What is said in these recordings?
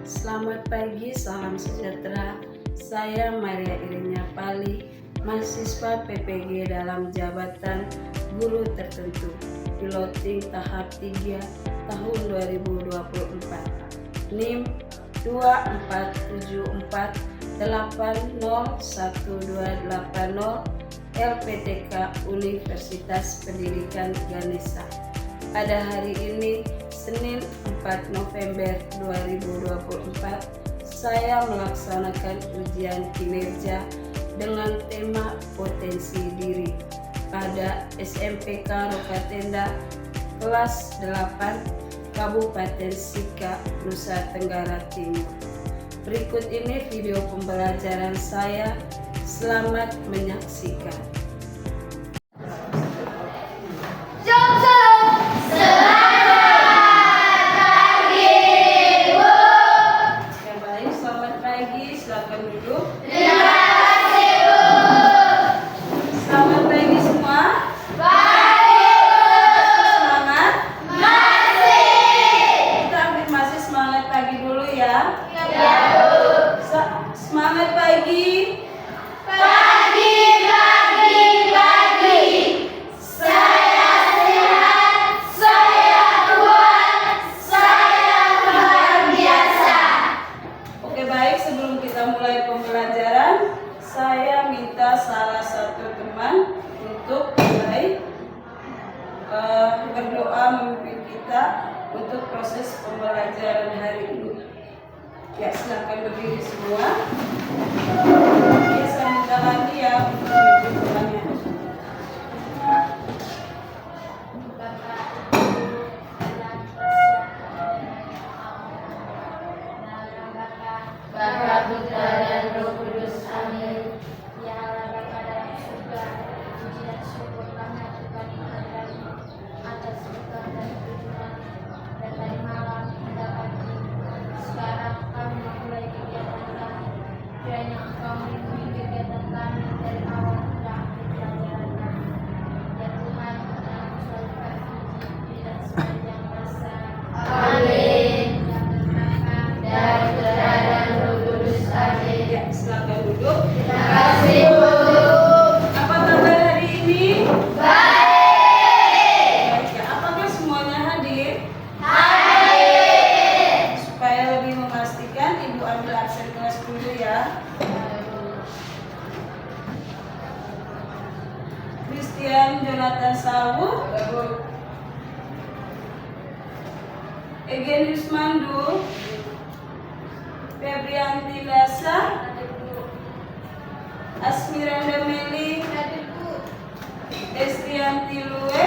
Selamat pagi, salam sejahtera. Saya Maria Irinya Pali, mahasiswa PPG dalam jabatan guru tertentu, piloting tahap 3 tahun 2024. NIM 2474801280 LPTK Universitas Pendidikan Ganesha. Pada hari ini, Senin 4 November 2024, saya melaksanakan ujian kinerja dengan tema potensi diri pada SMPK Rokatenda kelas 8 Kabupaten Sika, Nusa Tenggara Timur. Berikut ini video pembelajaran saya. Selamat menyaksikan. Silakan duduk. Terima kasih, Bu. Selamat pagi semua. Pagi, Bu. Semangat? Masih. Kita masih semangat pagi dulu ya. Ya, Bu. Semangat pagi. Pagi, pagi, pagi. Saya sehat, saya kuat, saya luar biasa. Oke, baik, sebelum kita mulai pembelajaran, saya minta salah satu teman untuk mulai berdoa memimpin kita untuk proses pembelajaran hari ini. Ya, silakan berdiri semua. Ya, saya minta lagi ya untuk memimpin doanya. Bapa, Putra, dan Roh Kudus. Amin. Ya Allah Bapa dalam surga, puji dan syukur kami aturkan kehadiran-Mu atas berkat dan perlindungan dan dari malam hingga pagi. Sekarang kami memulai kegiatan kami. Kiranya Engkau melindungi kegiatan kami dari awal hingga akhir pelajaran kami. Ya Tuhan, nama-Mu selalu kami puji dan sepanjang masa. Amin. Dan Putra dan Roh Kudus. Amin. Ya, silakan duduk. Terima kasih, Bu. Apa kabar hari ini? Baik. Ya, apakah semuanya hadir? Hadir. Supaya lebih memastikan, Ibu ambil absen kelas dulu ya. Christian Jonathan Sawu, Egenius Mandu, Febrianti Lasa, Asmiranda Meli, Estrianti Lue,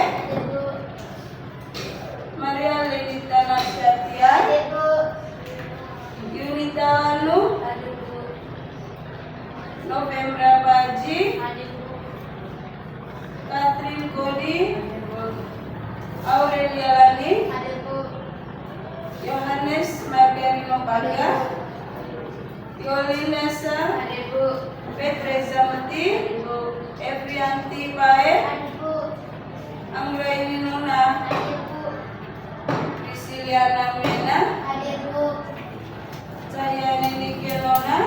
Maria Lenita Nasyatia, Yunita Lanu, Novembra Baji, Katrin Kodi, Aurelia Lani, Yohanes Margarino Paga, Yolinda Sa, Petreza Mati, Efrianti Pae, Anggraini Nuna, Prisciliana Mena, Cahyani Nikelona,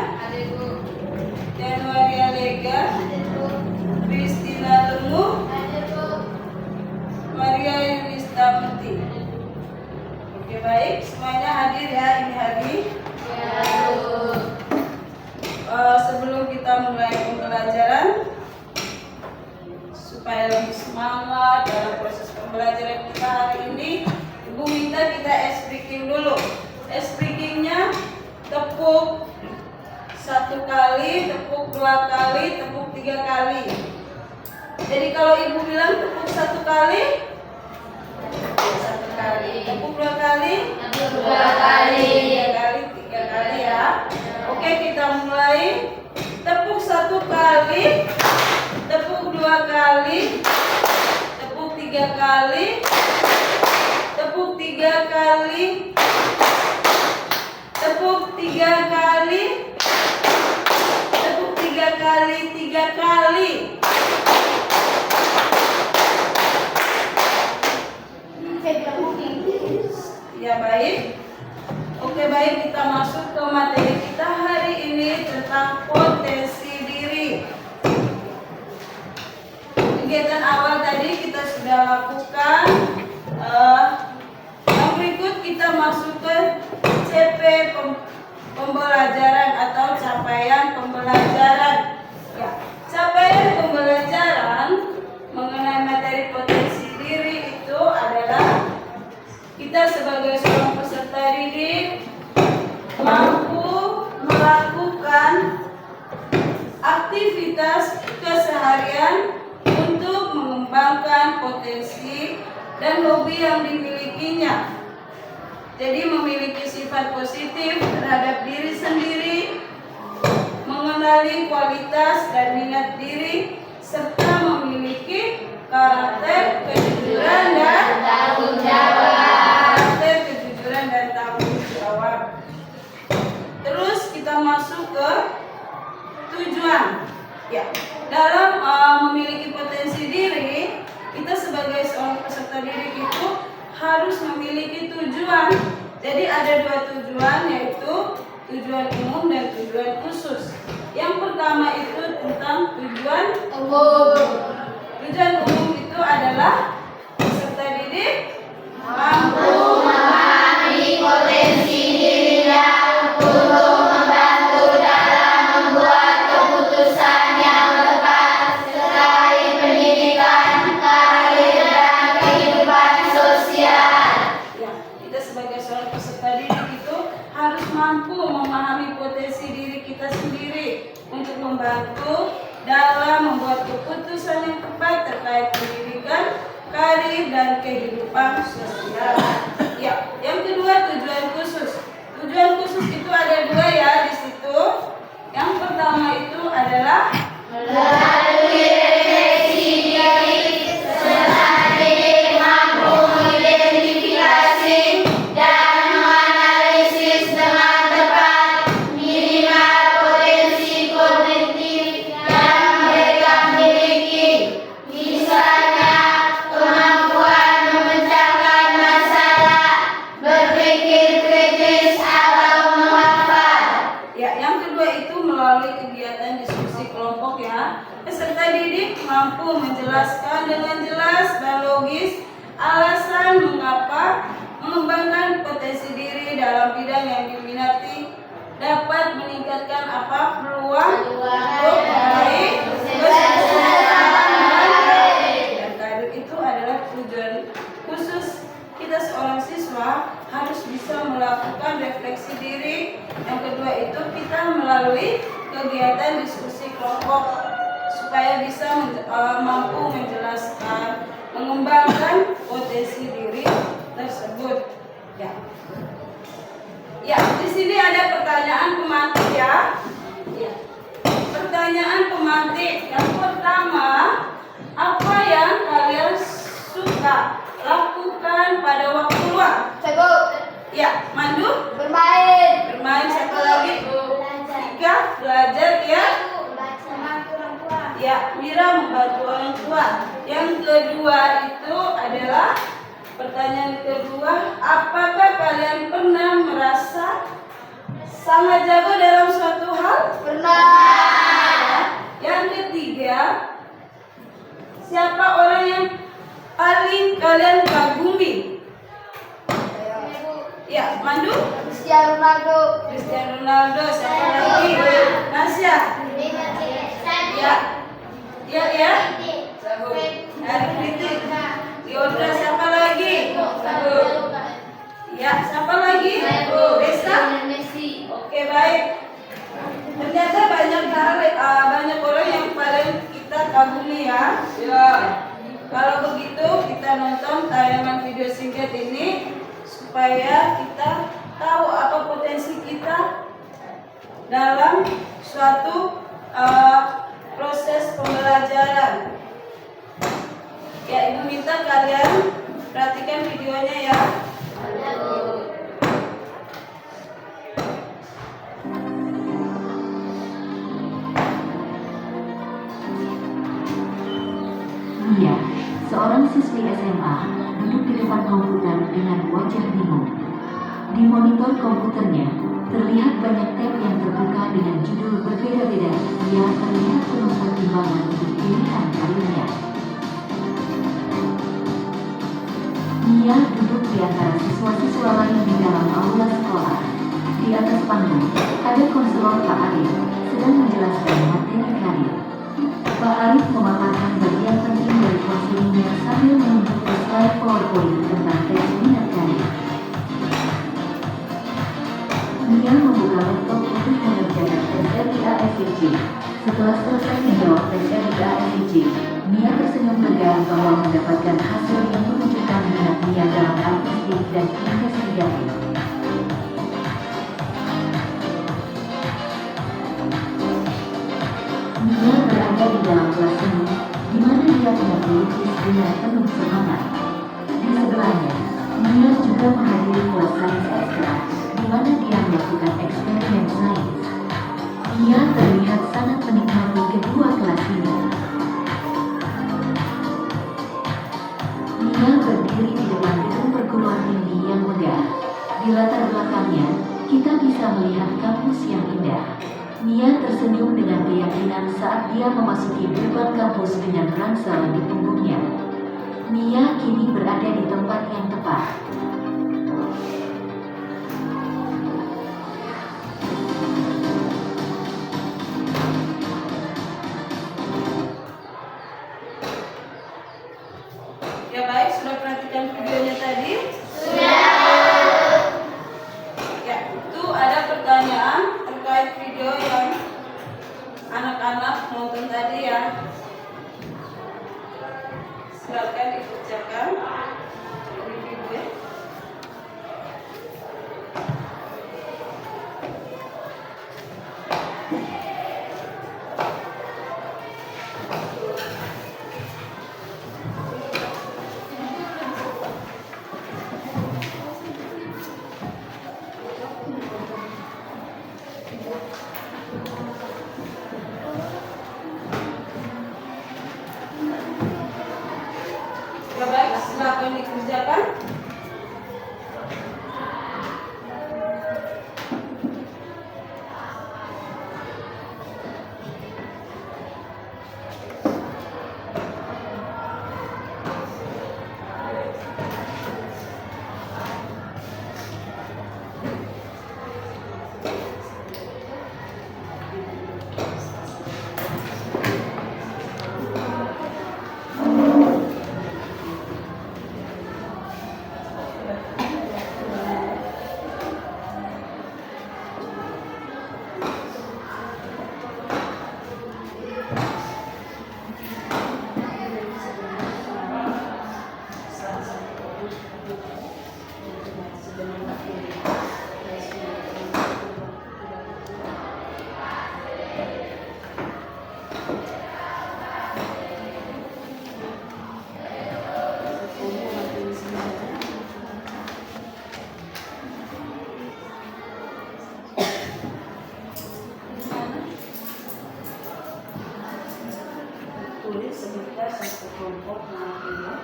Januaria Lega, Kristina Lemu, Maria Yunista Mati. Oke, baik, semuanya hadir ya ini hari. Sebelum kita mulai pembelajaran, supaya lebih semangat dalam proses pembelajaran kita hari ini, Ibu minta kita ice breaking dulu. Ice breakingnya tepuk 1 kali, tepuk 2 kali, tepuk 3 kali. Jadi kalau Ibu bilang tepuk 1 kali, 1 kali, tepuk 2 kali, 2 kali, 3 kali, 3 kali ya. Oke, kita mulai. Tepuk 1 kali, tepuk 2 kali, tepuk 3 kali, tepuk 3 kali, tepuk 3 kali, tepuk 3 kali, 3 kali. Ya, baik. Oke, baik, kita masuk pembelajaran. Ya, capaian pembelajaran mengenai materi potensi diri itu adalah kita sebagai seorang peserta didik mampu melakukan aktivitas keseharian untuk mengembangkan potensi dan hobi yang dimilikinya. Jadi memiliki sifat positif terhadap diri sendiri, mengenali kualitas dan minat diri, serta memiliki karakter kejujuran dan tanggung jawab. Terus kita masuk ke tujuan. Ya, dalam memiliki potensi diri, kita sebagai seorang peserta didik itu harus memiliki tujuan. Jadi ada dua tujuan, yaitu tujuan umum dan tujuan khusus. Yang pertama itu tentang tujuan umum. Tujuan umum itu adalah peserta didik mampu memahami potensi dirinya untuk membantu dalam membuat keputusan yang tepat terkait pendidikan, karir, dan kehidupan sosial. Ya, kita sebagai seorang peserta didik itu harus mampu memahami potensi diri kita sendiri untuk membantu dalam membuat keputusan yang tepat terkait pendidikan, karir, dan kehidupan sosial. Ya, yang kedua tujuan khusus. Tujuan khusus itu ada dua ya di situ. Yang pertama itu adalah melalui refleksi diri serta didik mampu mengidentifikasi dan menganalisis dengan tepat minimal potensi kognitif yang mereka miliki. Misalnya kemampuan memecahkan masalah, berpikir kritis, atau menghafal. Ya, yang kedua itu melalui kegiatan diskusi kelompok ya. Peserta didik mampu menjelaskan dengan jelas dan logis alasan mengapa mengembangkan potensi diri dalam bidang yang diminati dapat meningkatkan peluang untuk meraih kesuksesan dan karir. Itu adalah tujuan khusus. Kita seorang siswa harus bisa melakukan refleksi diri. Yang kedua itu kita melalui kegiatan diskusi kelompok supaya bisa mampu menjelaskan, mengembangkan potensi diri tersebut. Ya. Ya, di sini ada pertanyaan pemantik ya. Ya. Pertanyaan pemantik. Yang pertama, apa yang kalian suka lakukan pada waktu luang? Ya, Mandu? Bermain. Bermain. Satu lagi? Tiga, belajar ya. Ya, Mira membantu orang tua. Yang kedua itu adalah pertanyaan kedua, apakah kalian pernah merasa sangat jago dalam suatu hal? Pernah. Yang ketiga, siapa orang yang paling kalian kagumi? Ya, Mandu? Cristiano Ronaldo. Cristiano Ronaldo. Siapa lagi? Nasya. Ya. Ya. Hari Kritik. Yodra. Siapa lagi? Ya, siapa lagi? Desa. Oke, baik. Ternyata banyak orang yang paling kita kagumi ya. Ya. Kalau begitu kita nonton tayangan video singkat ini supaya kita tahu apa potensi kita dalam suatu proses pembelajaran. Ya, Ibu minta kalian perhatikan videonya ya. Mia, seorang siswi SMA, duduk di depan komputer dengan wajah bingung. Di monitor komputernya, terlihat banyak tab yang terbuka dengan judul berbeda-beda. Ia terlihat penuh pertimbangan untuk pilihan karirnya. Mia duduk di antara siswa-siswa lain di dalam aula sekolah. Di atas panggung, ada konselor Pak Arif sedang menjelaskan menjelaskan materi karir. Pak Arif memaparkan bagian penting dari konselingnya sambil menunjuk ke slide PowerPoint tentang tes minat karir. Mia membuka laptop untuk mengerjakan tes RIASIJ. Setelah selesai menjawab tes RIASIJ, Mia tersenyum lega bahwa mendapatkan hasil yang menunjukkan minat Mia dalam artistik dan investigatif. Mia berada di dalam kelas seni, di mana dia tengah melukis dengan penuh semangat. Di sebelahnya, Mia juga menghadiri kelas sains ekstra, di mana dia melakukan eksperimen sains. Mia terlihat sangat menikmati kedua kelas ini. Mia berdiri di depan gedung perguruan tinggi yang megah. Di latar belakangnya, kita bisa melihat kampus yang indah. Mia tersenyum dengan keyakinan saat dia memasuki gerbang kampus dengan ransel di punggungnya. Mia kini berada di tempat yang tepat. Ya baik, sudah perhatikan videonya tadi? Ya, itu ada pertanyaan terkait video yang anak-anak nonton tadi ya. Silakan dikerjakan di video. Ya baik, silakan dikerjakan. Tulis sebentar satu kelompok nantinya.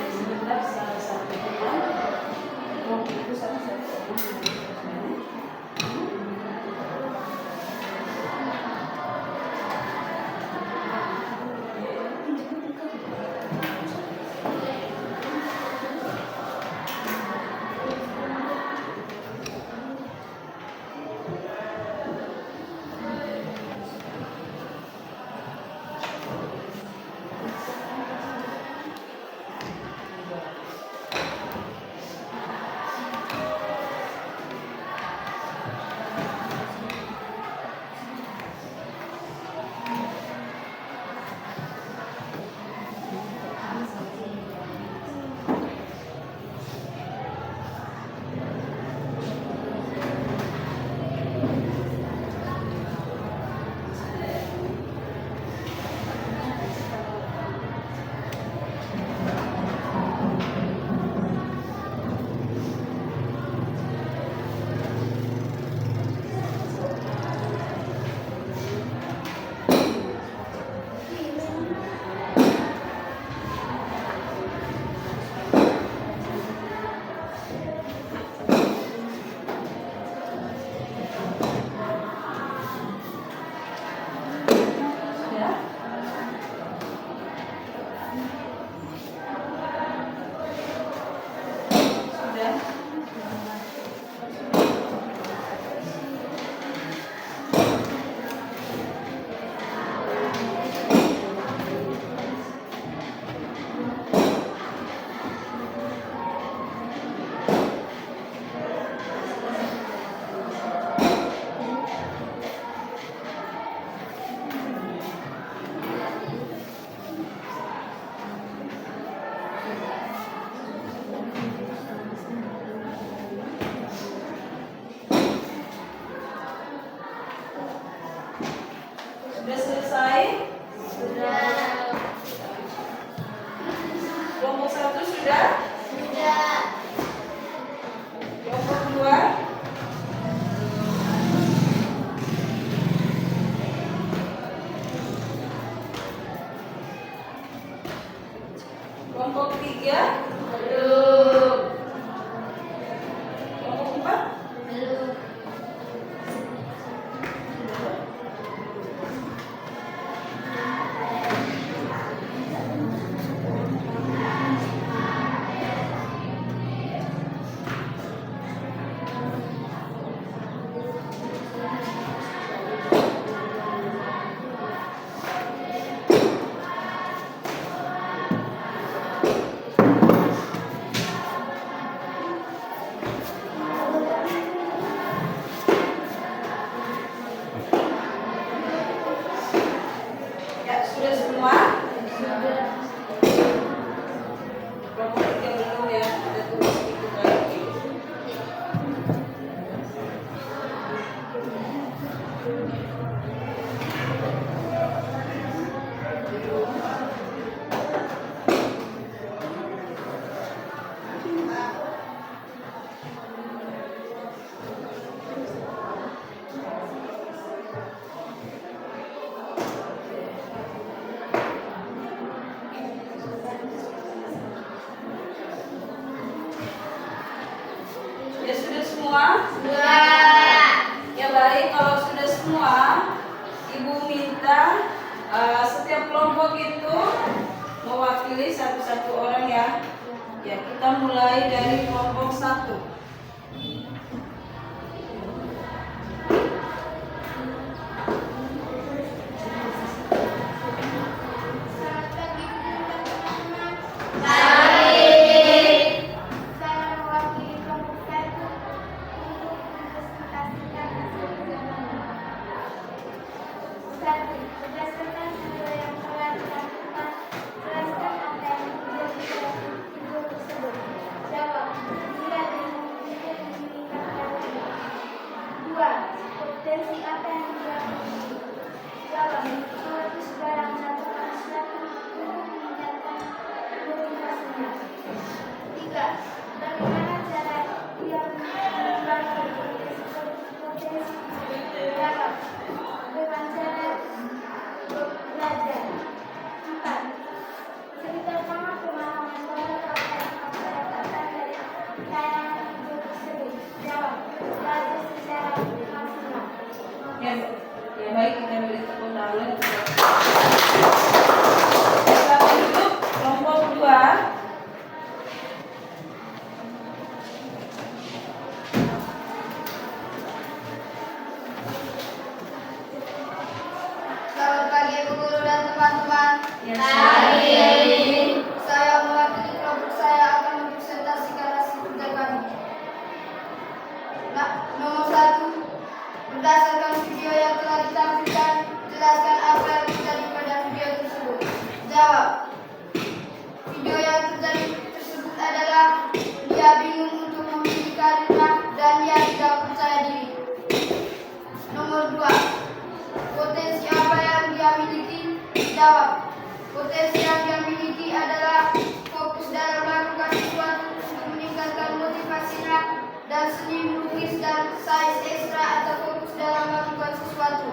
Sebentar salah satu teman. Kelompok itu salah satu teman. Sudah selesai? Sudah. Kelompok 1 sudah? Sudah. Kelompok 2? Kelompok 3? Belum. Kelompok 4? Belum. Ya, sudah semua? Sudah. Kelompok 3 belum ya, kita tunggu sedikit lagi. Ya sudah semua? Sudah. Ya baik, kalau sudah semua, Ibu minta setiap kelompok itu mewakili satu-satu orang ya. Ya, kita mulai dari kelompok 1. Selamat pagi teman-teman. Saya mewakili kelompok 1 untuk mempresentasikan hasil perjalanan. 1. Berdasarkan video yang telah dilakukan, jelaskan apa yang terjadi dalam video tersebut. Jawab. Dia dengan memikir meningkatkan diri. 2. Potensi apa yang dilakukan? Jawab. Melukis barang melakukan sesuatu untuk meningkatkan motivasinya. 3. Bagaimana cara dia mengembangkan potensi? Jawab. Dengan cara belajar. 4. Ceritakan pemahaman terhadap apa yang kamu dapatkan dari tayangan video tersebut. Jawab. Belajar secara maksimal. Ya, ya baik, kita beri tepuk tangan. Silakan duduk, kelompok 2. Selamat pagi Ibu Guru dan teman-teman. Ya, Saya mewakili kelompok saya akan mempresentasikan hasil kerja kami. Nomor 1. Berdasarkan video yang telah ditampilkan, jelaskan apa yang terjadi pada video tersebut. Jawab. Video yang terjadi tersebut adalah dia bingung untuk memilih karirnya dan dia tidak percaya diri. Nomor 2. Potensi apa yang dia miliki? Jawab. Potensi yang dia miliki adalah fokus dalam melakukan sesuatu untuk meningkatkan motivasinya dan seni melukis dan sains ekstra atau fokus dalam melakukan sesuatu.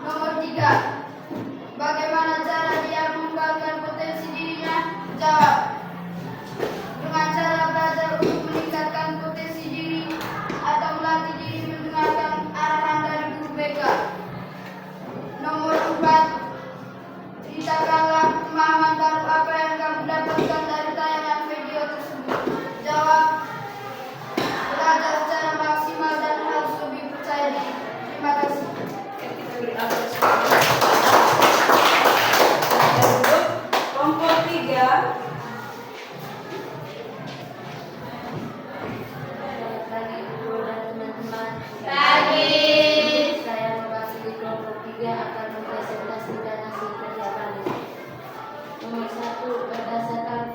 Nomor 3. Bagaimana cara dia mengembangkan potensi dirinya? Jawab. Dengan cara belajar untuk meningkatkan potensi diri atau melatih diri mendengarkan arahan dari guru BK. Nomor 4. Ceritakanlah pemahaman baru apa yang kamu dapatkan dari tayangan video tersebut. Jawab. Belajar secara maksimal dan harus lebih percaya diri. Terima kasih. ya, kita beri apresiasi. Silakan duduk, kelompok 3. Selamat pagi Ibu Guru dan teman-teman. Pagi. Saya mewakili kelompok 3 akan mempresentasikan hasil kerja kami. Nomor 1. Berdasarkan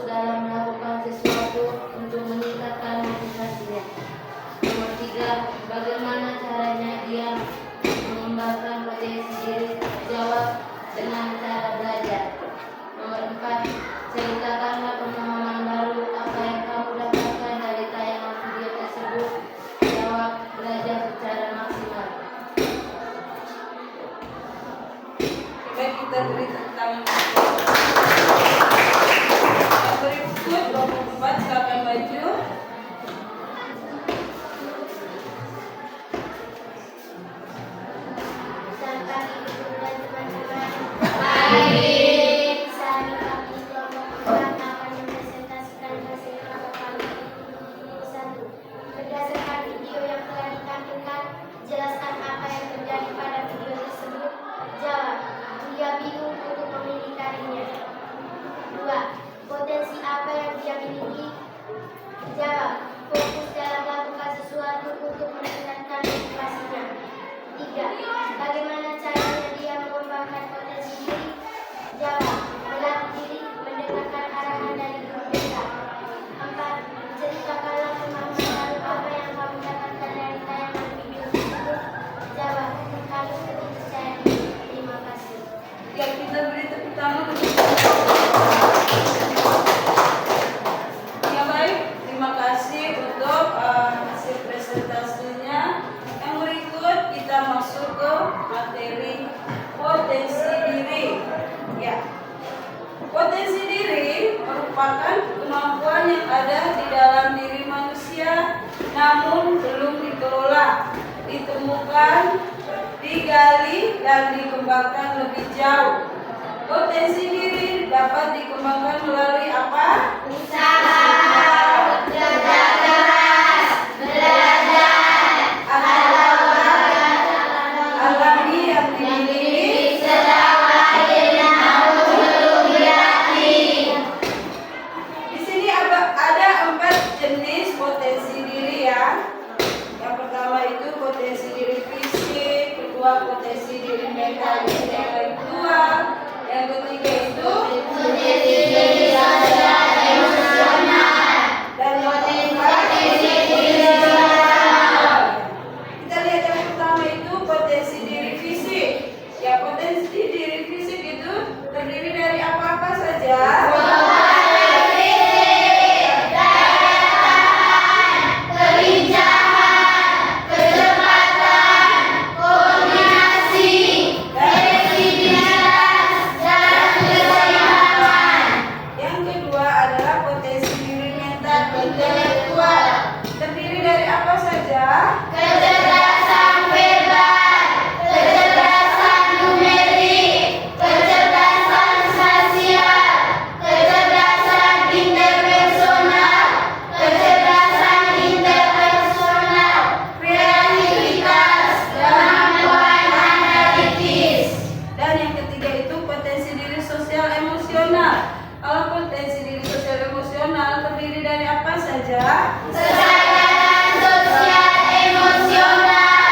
dalam melakukan sesuatu untuk meningkatkan motivasinya. Nomor 3, bagaimana caranya dia mengembangkan potensi diri? Jawab, dengan cara belajar. Nomor 4, ceritakanlah pemahaman baru apa yang kamu dapatkan dari tayangan video tersebut. Jawab, belajar secara maksimal. Baik, kita beri tepuk tangan. Yang berikut 24, silakan maju. Selamat pagi guru dan teman-teman. Baik. Saat ini kami kelompok 4 akan mempresentasikan hasil kelompok kami. 1. Berdasarkan video yang telah ditampilkan, jelaskan apa yang terjadi pada video tersebut. Jawab, dia bingung untuk memilikinya. 2. Potensi apa yang dia miliki? Jawab, fokus dalam melakukan sesuatu untuk meningkatkan motivasinya. 3. Bagaimana caranya dia mengembangkan potensi diri? Jawab, melatih diri, mendengarkan arahan dari guru BK. 4. Ceritakanlah pemahaman baru apa yang kamu dapatkan dari tayangan video tersebut. Jawab, harus lebih percaya diri. Terima kasih. Ya, kita beri tepuk tangan. Ya baik, terima kasih untuk hasil presentasinya. Yang berikut kita masuk ke materi potensi diri. Ya, potensi diri merupakan kemampuan yang ada di dalam diri manusia, namun belum dikelola, ditemukan, digali, dan dikembangkan lebih jauh. Potensi diri dapat dikembangkan melalui apa? Usaha, kerja keras, belajar, Alami yang dimiliki. sedang lahir namun belum dilatih. Di sini ada 4 jenis potensi diri ya. Yang pertama itu potensi diri fisik, kedua potensi diri mental dan intelektual, yang ketiga itu Potensi diri sosial emosional. dan yang keempat kita lihat yang pertama itu potensi diri fisik. Ya, potensi diri fisik itu terdiri dari apa-apa saja. Yang kedua adalah potensi diri mental dan intelektual. Terdiri dari apa saja? Kecerdasan verbal, kecerdasan numerik, kecerdasan spasial, kecerdasan interpersonal, kecerdasan interpersonal, kreativitas, kemampuan analitis. Dan yang ketiga itu potensi diri sosial emosional. Kalau potensi diri sosial emosional terdiri dari apa saja? Kesadaran sosial emosional,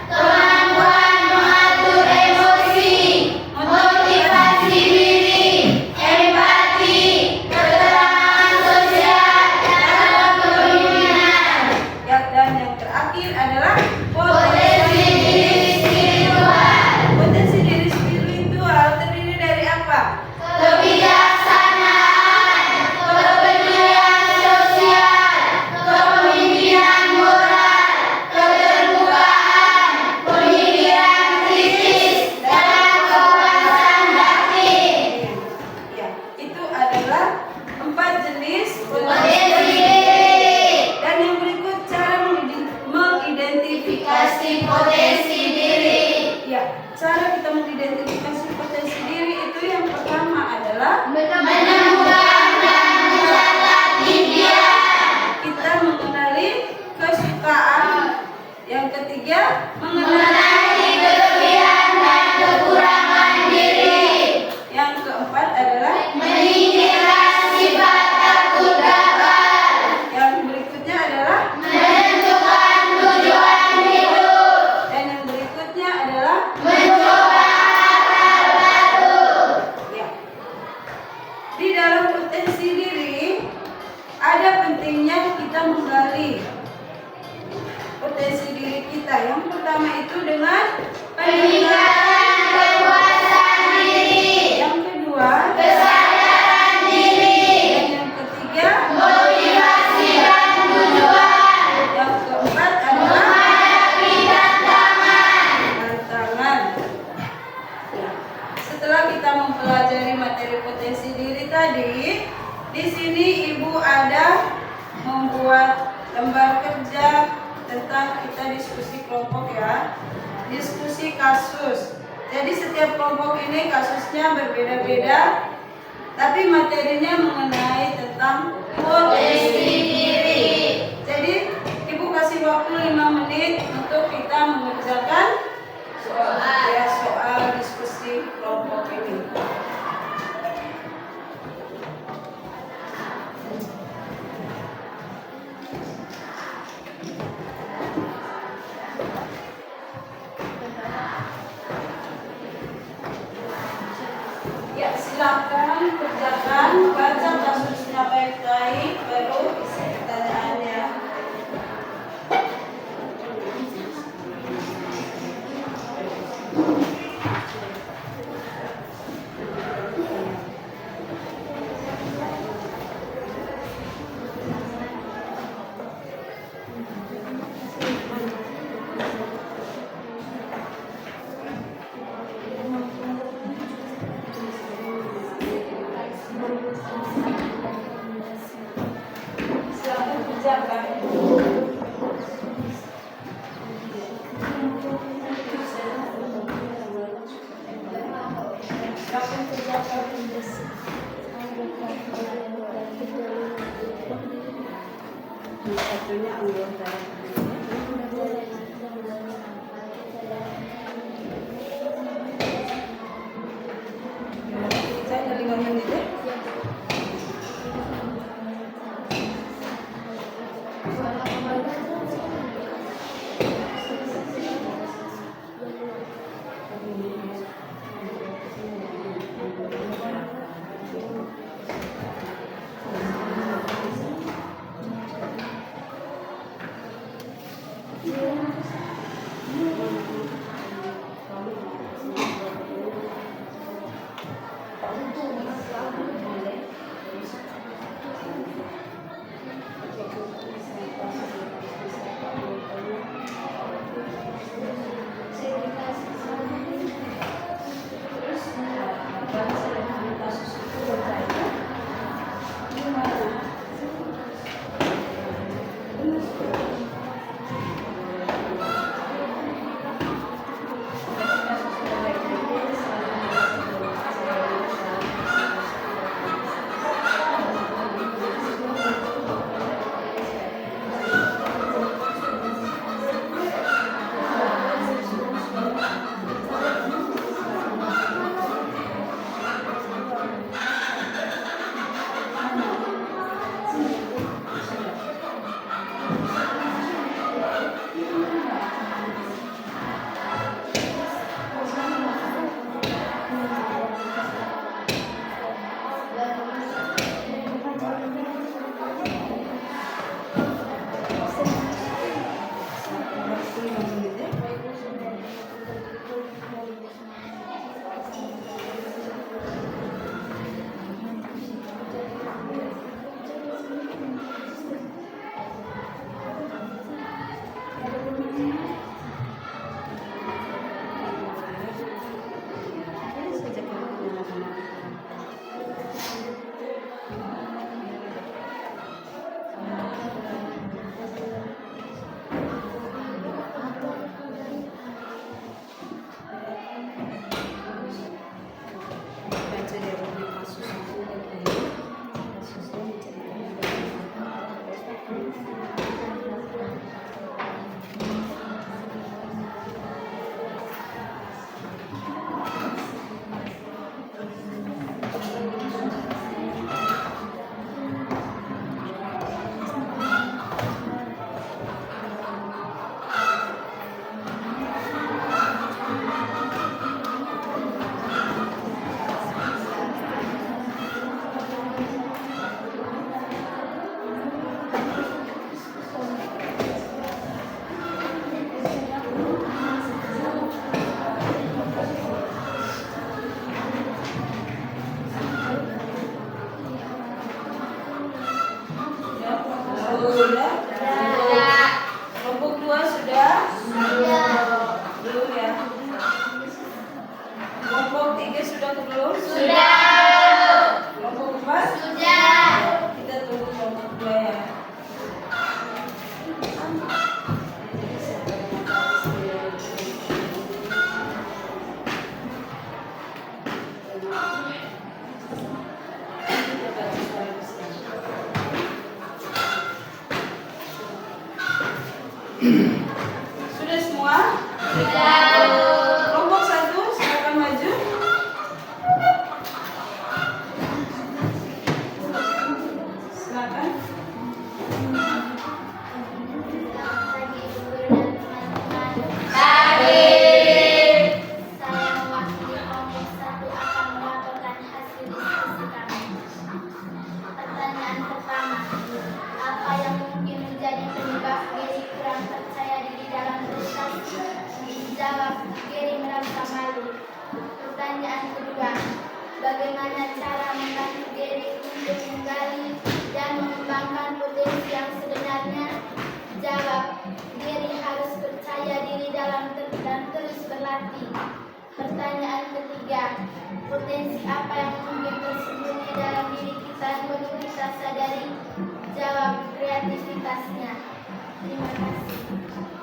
kemampuan mengatur emosi, motivasi diri, empati, keterangan sosial dalam kepemimpinan. Ya, dan yang terakhir adalah Potensi diri spiritual, potensi diri spiritual terdiri dari apa? kebijaksanaan, kepedulian sosial, kepemimpinan moral, keterbukaan, pemikiran kritis, dan kepuasan batin. Ya, itu adalah 4 jenis Potensi diri. Dan yang berikut cara mengidentifikasi Potensi diri. Ya, cara kita mengidentifikasi potensi diri itu yang pertama adalah Menemukan dan mencatat impian. kita mengenali kesukaan. Yang ketiga, mengenali Kelebihan dan kekurangan diri. yang keempat adalah Menyingkirkan sifat takut gagal. kita menggali potensi diri kita. Yang pertama itu dengan Peningkatan kepuasan diri. yang kedua Kesadaran diri. dan yang ketiga Motivasi dan tujuan. yang keempat adalah Menghadapi tantangan. tantangan. Ya. Setelah kita mempelajari materi potensi diri tadi, di sini Ibu ada membuat lembar kerja tentang kita diskusi kelompok ya. Diskusi kasus. Jadi setiap kelompok ini kasusnya berbeda-beda, tapi materinya mengenai tentang potensi diri. Jadi Ibu kasih waktu 5 menit untuk kita mengerjakan soal diskusi kelompok ini. Ya, silakan kerjakan, baca kasusnya baik-baik, baru isi pertanyaannya. Silakan kerjakan. Silakan kerjakan. Satunya anggota. Saya ada 5 menit ya. Sudah? Sudah. Kelompok 2 sudah? Sudah. Belum ya? Kelompok 3 sudah atau belum? Sudah. Kelompok 4? Sudah. Kita tunggu kelompok 2 ya. Sudah semua? Sudah. Kelompok 1 silakan maju. Silakan. Selamat pagi Ibu dan teman-teman. Pagi. Saya mewakili kelompok 1 akan melaporkan hasil diskusi kami. Pertanyaan pertama, apa yang mungkin menjadi penyebab Gary kurang percaya diri dalam prestasi? Dijawab, Gary merasa malu. Pertanyaan kedua, bagaimana cara membantu Gary untuk menggali dan mengembangkan potensi yang sebenarnya? Jawab, Gary harus percaya diri dan terus berlatih. Pertanyaan ketiga, potensi apa yang mungkin tersembunyi dalam diri kita yang perlu kita sadari? Jawab, kreativitasnya. Terima kasih.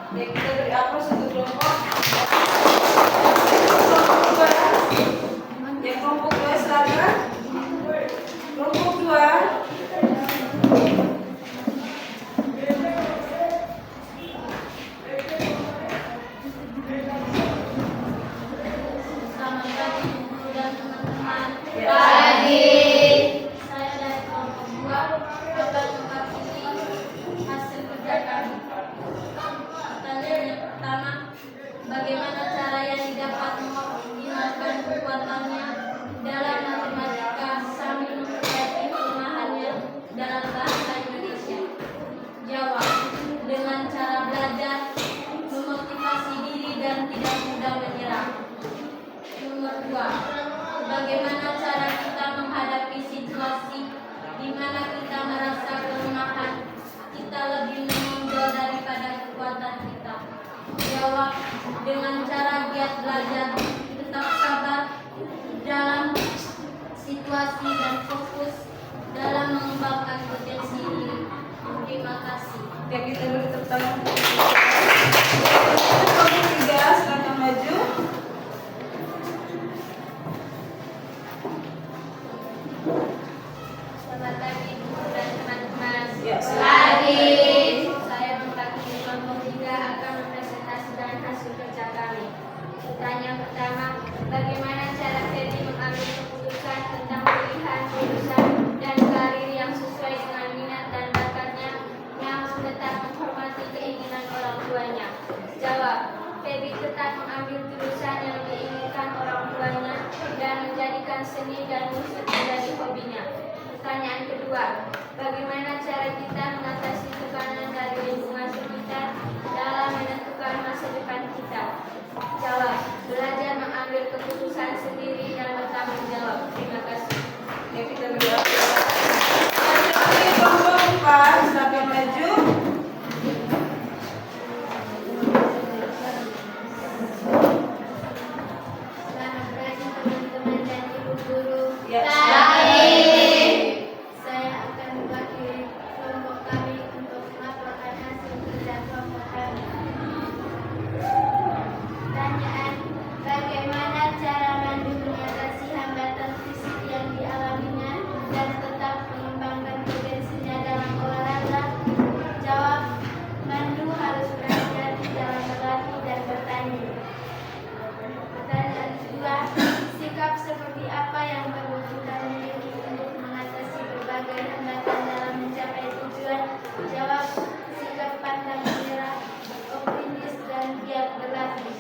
Ya, kita beri aplaus untuk kelompok. Kelompok 2 silakan. Kelompok 2. Selamat pagi Ibu dan teman-teman. Pagi. Saya dari kelompok 2 akan mewakili hasil kerja kami. Pertanyaan yang pertama, bagaimana cara yang didapat mengoptimalkan kekuatannya dalam matematika sambil memperbaiki kelemahannya dalam bahasa Indonesia? Jawab, dengan cara belajar, memotivasi diri dan tidak mudah menyerah. Nomor 2, bagaimana cara kita menghadapi situasi di mana kita merasa kelemahan, kita lebih menonjol daripada kekuatan kita? Jawab, dengan cara giat belajar, tetap sabar dalam situasi dan fokus dalam mengembangkan potensi diri. Terima kasih. Ya, kita beri tepuk tangan. Kelompok 3 silakan maju. Selamat pagi Ibu dan teman-teman. Ya, Pagi. Saya mewakili kelompok 3 akan mempresentasikan hasil kerja kami. Pertanyaan pertama, bagaimana cara Feby mengambil keputusan tentang pilihan jurusan dan karir yang sesuai dengan minat dan bakatnya, namun tetap menghormati keinginan orang tuanya? Jawab, Feby tetap mengambil jurusan yang diinginkan orang tuanya dan menjadikan seni dan musik menjadi hobinya. Pertanyaan kedua, bagaimana cara kita mengatasi tekanan dari lingkungan sekitar dalam menentukan masa depan kita? Jawab, belajar mengambil keputusan sendiri dan bertanggung jawab. Terima kasih. Ya, kita beri aplaus. Kelompok 4 silakan maju. Selamat pagi teman-teman dan ibu guru. Ya. Saya akan mewakili kelompok kami untuk melaporkan hasil kerja kelompok kami. Pertanyaan, bagaimana cara Mandu mengatasi hambatan fisik yang dialaminya dan tetap mengembangkan potensinya dalam olahraga? Jawab, Mandu harus berhati-hati dalam berlatih dan bertanding. Pertanyaan kedua, sikap seperti apa yang perlu kita miliki untuk mengatasi berbagai hambatan dalam mencapai tujuan? Jawab, sikap pantang menyerah, optimis dan giat berlatih.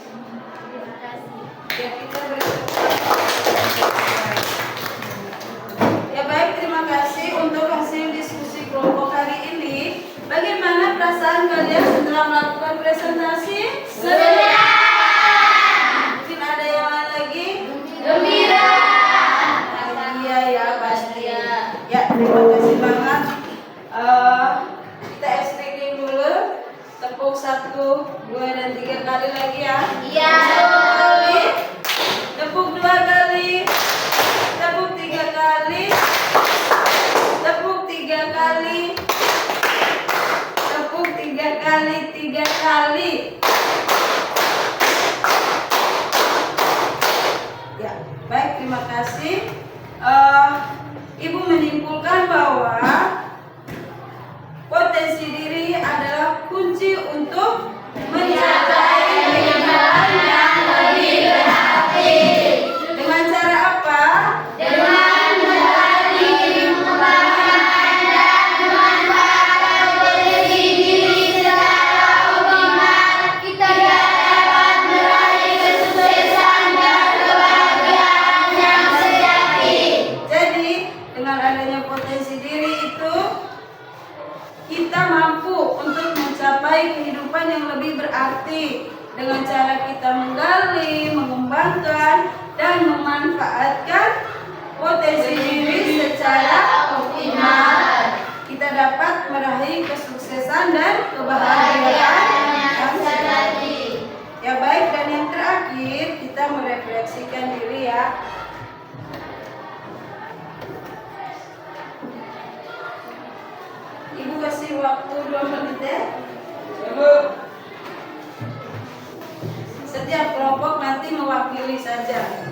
Terima kasih. Ya, kita beri tepuk tangan. Ya, baik, terima kasih untuk hasil diskusi kelompok hari ini. Bagaimana perasaan kalian setelah melakukan presentasi? Senang. Mungkin ada yang lain lagi? Gembira. Iya ya, pasti. Ya, terima kasih banget. Kita 1, 2, dan 3 kali lagi ya. Iya. 1 kali, tepuk 2 kali, tepuk 3 kali, tepuk 3 kali, tepuk 3 kali, 3 kali. Ya, baik, terima kasih. Ibu menyimpulkan bahwa potensi diri adalah kunci untuk mencapai kehidupan yang lebih berarti. Dengan cara apa? Dengan melatih, mengembangkan, dan memanfaatkan potensi diri secara optimal, kita dapat meraih kesuksesan dan kebahagiaan yang sejati. Jadi, dengan adanya potensi diri itu, kita mampu untuk mencapai kehidupan yang lebih berarti dengan cara kita menggali, mengembangkan, dan memanfaatkan potensi diri secara optimal. Kita dapat meraih kesuksesan dan kebahagiaan yang sejati. Ya baik, dan yang terakhir kita merefleksikan diri ya. Ibu kasih waktu 2 menit ya. Setiap kelompok nanti mewakili saja.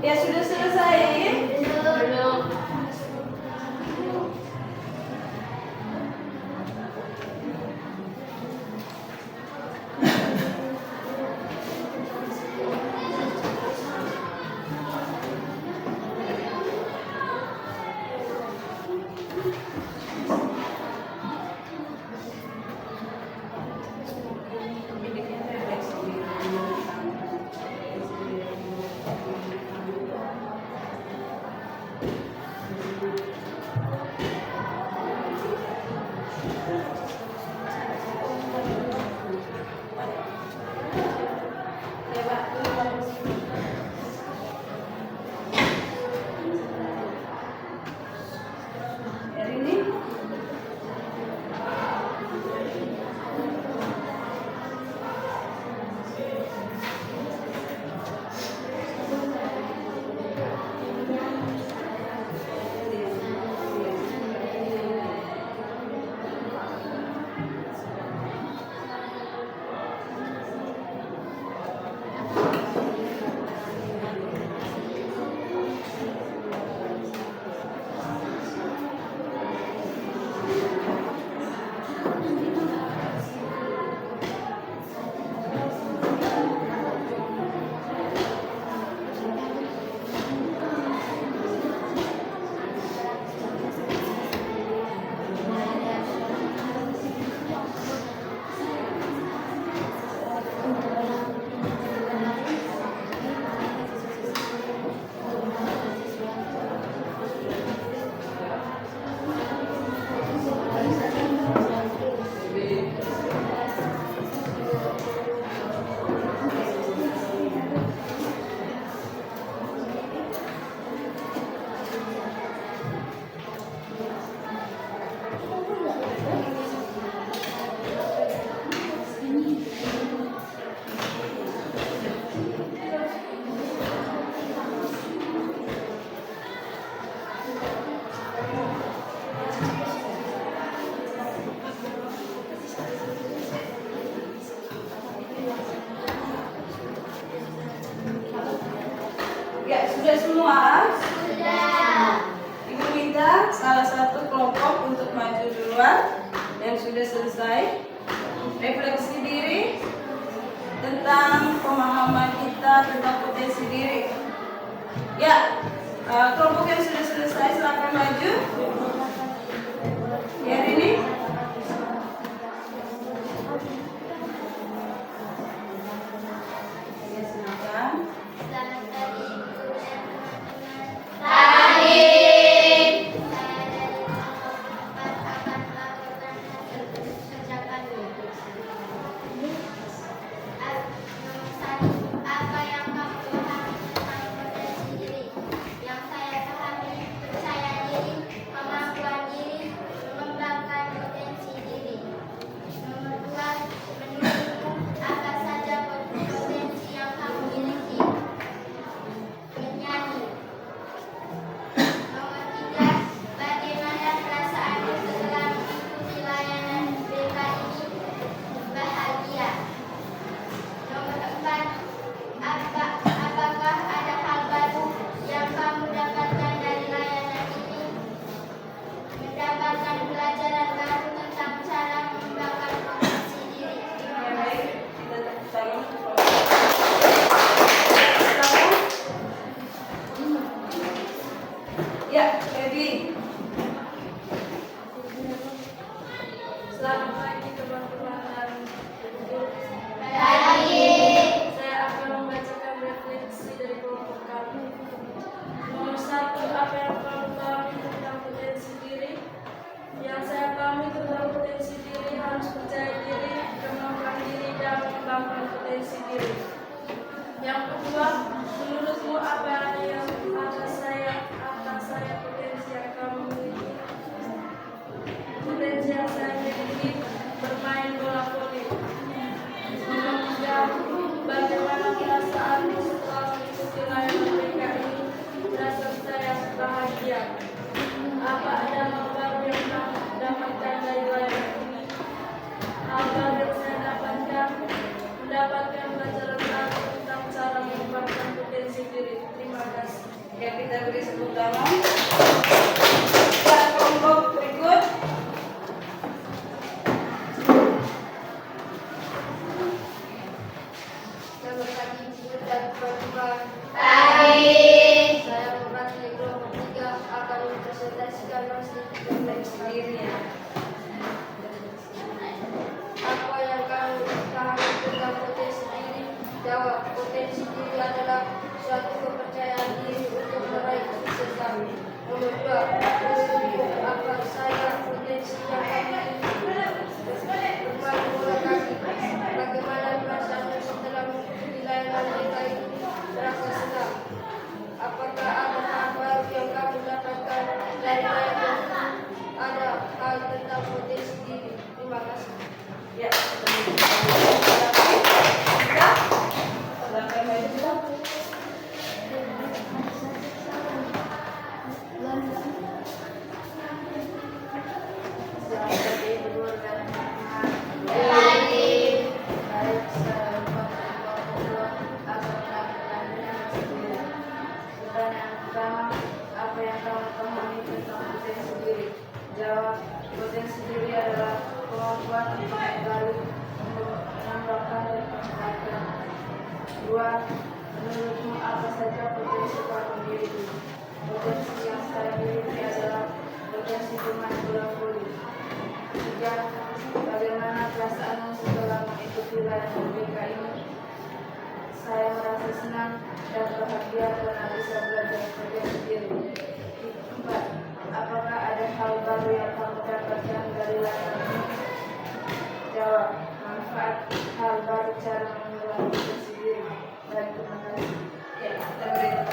Ya sudah selesai. Sudah semua? Sudah. Ibu minta salah satu kelompok untuk maju duluan yang sudah selesai. Refleksi diri tentang pemahaman kita tentang potensi diri. Ya, kelompok yang sudah selesai silakan maju. Ya, ini. Ya, silakan. Selamat pagi Ibu dan teman-teman. Pagi. Saya dari kelompok 4 akan melaporkan hasil kerja kami. Nomor 1, apa yang kamu pahami tentang potensi diri? Yang saya pahami, percaya diri, kemampuan diri, mengembangkan potensi diri. Nomor 2, menurutmu apa saja potensi yang kamu miliki? Menyanyi. Nomor 3, bagaimana perasaanmu setelah mengikuti layanan BK ini? Bahagia. Nomor 4, apakah ada hal baru yang kamu dapatkan dari layanan ini? Mendapatkan pelajaran baru tentang cara mengembangkan potensi diri. Terima Ya, kasih. baik. Kita tepuk tangan untuk kelompok. Ya, Edi. Selamat pagi teman-teman dan ibu. Pagi. Saya akan membacakan refleksi dari kelompok kami. Nomor 1, apa yang kamu pahami tentang potensi diri? Yang saya pahami tentang potensi diri harus percaya diri, kemampuan diri dan mengembangkan potensi diri. Yang kedua, menurutmu apa yang atas saya potensi yang kamu miliki? Potensi yang saya miliki bermain bola voli. Nomor 3, bagaimana perasaanmu setelah mengikuti layanan BK ini? Rasa saya bahagia. Apa ada hal baru yang kamu dapatkan dari layanan ini? Hal baru yang saya dapatkan, mendapatkan pelajaran baru tentang cara mengembangkan potensi diri. Terima kasih. Ya, kita beri tepuk tangan. Ya, kelompok berikut. Selamat pagi ibu dan teman-teman. Pagi. Saya mewakili kelompok 3 akan mempresentasikan sedikit refleksi diri. Diri ya. Apa yang kamu pahami tentang potensi diri? Jawab, potensi diri adalah suatu kepercayaan diri untuk meraih kesuksesan. Nomor 2, menurutmu apa saya potensi yang kamu miliki? Bermain bola kaki. Bagaimana perasaanmu setelah mengikuti layanan BK ini? Merasa senang. Apakah ada hal baru yang kamu dapatkan dari layanan ini? Ada hal tentang potensi diri. Terima kasih. Ya, silakan maju. Selamat pagi ibu dan teman-teman. Pagi. Baik, saya mewakili kelompok 2 akan melakukan refleksi diri. Pertanyaan yang pertama, apa yang kamu pahami tentang potensi diri? Jawab, potensi diri adalah kemampuan untuk menggali, mengembangkan dan mengembangkan. 2, menurutmu apa saja potensi kamu miliki? Potensi yang saya miliki adalah potensi bermain bola voli. 3, bagaimana perasaanmu setelah mengikuti layanan BK ini? Saya merasa senang dan bahagia karena bisa belajar potensi diri. 4, apakah ada hal baru yang kamu dapatkan dari layanan ini? Jawab, manfaat hal baru cara mengulangi potensi diri. Baik, terima kasih. Ya, kita beri tepuk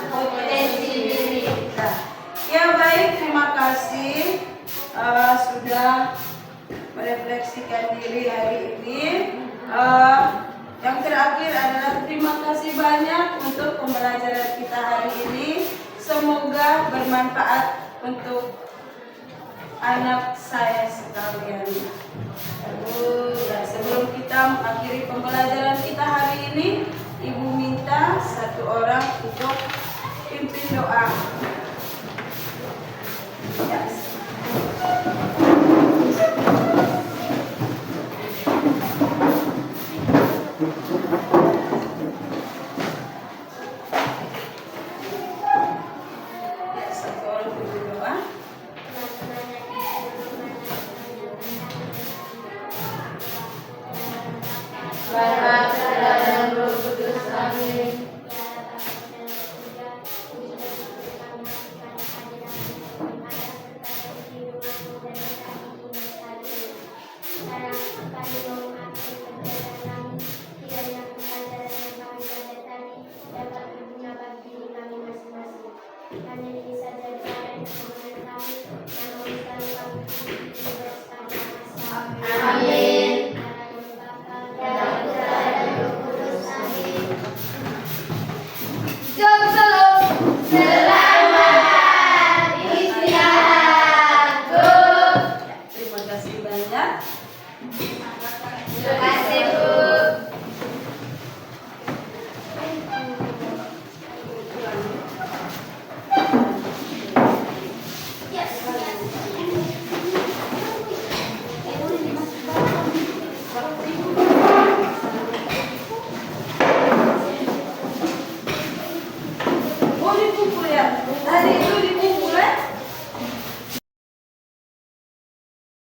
potensi diri. Nah, ya baik, terima kasih sudah merefleksikan diri hari ini. Yang terakhir adalah terima kasih banyak untuk pembelajaran kita hari ini. Semoga bermanfaat untuk anak saya sekalian. Sebelum kita mengakhiri pembelajaran kita hari ini, Ibu minta satu orang untuk pimpin doa. Ya. Ya, satu orang pimpin doa. Bapa, Putra, dan Roh Kudus. Amin. Amin. Shalom. Selamat istirahat. Terima kasih banyak. Terima kasih, Bu. Oh, dipukul ya? Tadi itu dipukul.